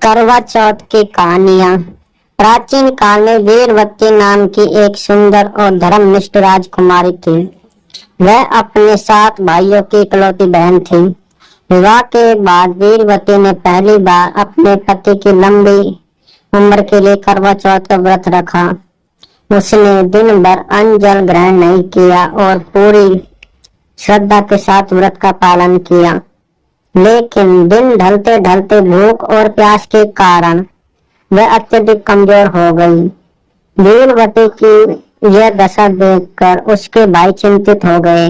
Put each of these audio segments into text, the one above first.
करवा चौथ की कहानियां। प्राचीन काल में वीरवती नाम की एक सुंदर और धर्मनिष्ठ राजकुमारी थी। वह अपने 7 भाइयों की इकलौती बहन थी। विवाह के बाद वीरवती ने पहली बार अपने पति की लंबी उम्र के लिए करवा चौथ का व्रत रखा। उसने दिन भर अन्न जल ग्रहण नहीं किया और पूरी श्रद्धा के साथ व्रत का पालन किया। लेकिन दिन ढलते ढलते भूख और प्यास के कारण वह अत्यधिक कमजोर हो गई। वीरवती की यह दशा देखकर उसके भाई चिंतित हो गए।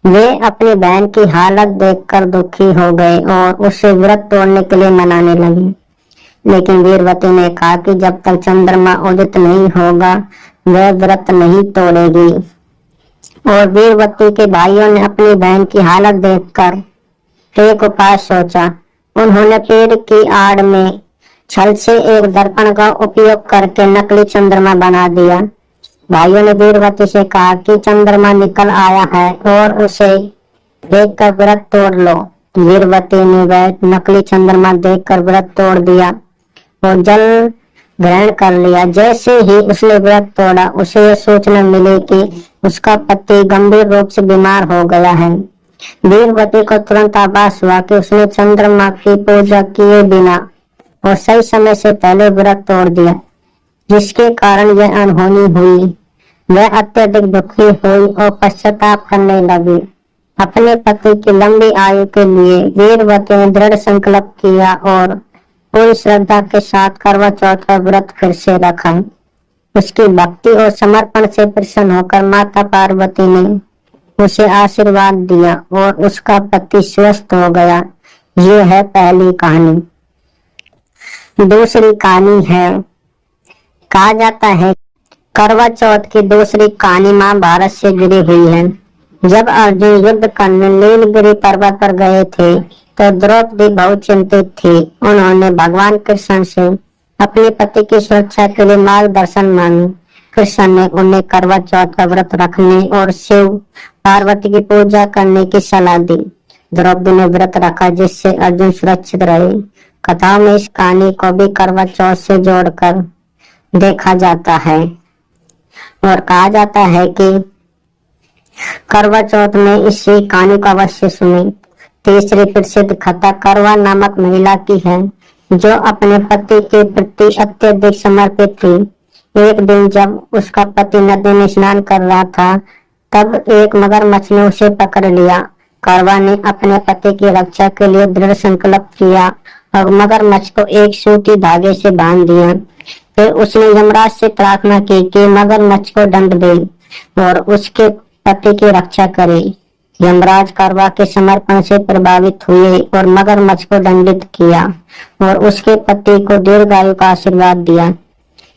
वे अपनी बहन की हालत देखकर दुखी हो गए और उसे व्रत तोड़ने के लिए मनाने लगे। लेकिन वीरवती ने कहा कि जब तक चंद्रमा उदित नहीं होगा वह व्रत नहीं तोड़ेगी। और वीरवती के भाइयों ने अपनी बहन की हालत देखकर एक उपाय सोचा। उन्होंने पेड़ की आड़ में छल से एक दर्पण का उपयोग करके नकली चंद्रमा बना दिया। भाइयों ने वीरवती से कहा कि चंद्रमा निकल आया है और उसे देखकर व्रत तोड़ लो। वीरवती ने वह नकली चंद्रमा देखकर व्रत तोड़ दिया और जल ग्रहण कर लिया। जैसे ही उसने व्रत तोड़ा उसे यह सूचना मिली कि उसका पति गंभीर रूप से बीमार हो गया है। वीरवती को तुरंत आभास हुआ कि उसने चंद्रमा की पूजा किए बिना और सही समय से पहले व्रत तोड़ दिया, जिसके कारण यह अनहोनी हुई। वह अत्यधिक दुखी हुई और पश्चाताप करने लगी। अपने पति की लंबी आयु के लिए वीरवती ने दृढ़ संकल्प किया और पूरी श्रद्धा के साथ करवा चौथ का व्रत फिर से रखा। उसकी भक्ति और समर्पण से प्रसन्न होकर माता पार्वती ने उसे आशीर्वाद दिया और उसका पति स्वस्थ हो गया। ये है पहली कहानी। दूसरी कहानी है, कहा जाता है करवा चौथ की दूसरी कहानी महाभारत से जुड़ी हुई है। जब अर्जुन युद्ध करने नीलगिरी पर्वत पर गए थे तो द्रौपदी बहुत चिंतित थी। उन्होंने भगवान कृष्ण से अपने पति की सुरक्षा के लिए मार्गदर्शन मांगा। कृष्ण ने उन्हें करवा चौथ का व्रत रखने और शिव पार्वती की पूजा करने की सलाह दी। द्रौपदी ने व्रत रखा जिससे अर्जुन सुरक्षित रहे। कथाओं में इस कहानी को भी करवा चौथ से जोड़कर देखा जाता है और कहा जाता है कि करवा चौथ में इसी कहानी को अवश्य सुने। तीसरी प्रसिद्ध कथा करवा नामक महिला की है जो अपने पति के प्रति अत्यधिक समर्पित थी। एक दिन जब उसका पति नदी में स्नान कर रहा था तब एक मगरमच्छ ने उसे पकड़ लिया। करवा ने अपने पति की रक्षा के लिए दृढ़ संकल्प किया और मगरमच्छ को एक सूती धागे से बांध दिया। फिर उसने यमराज से प्रार्थना की कि मगरमच्छ को दंड दे और उसके पति की रक्षा करे। यमराज करवा के समर्पण से प्रभावित हुए और मगरमच्छ को दंडित किया और उसके पति को दीर्घायु का आशीर्वाद दिया।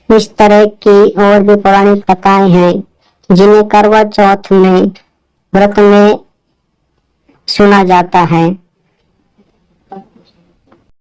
इस तरह की और भी पौराणिक कथाएं हैं जिन्हें करवा चौथ में व्रत में सुना जाता है।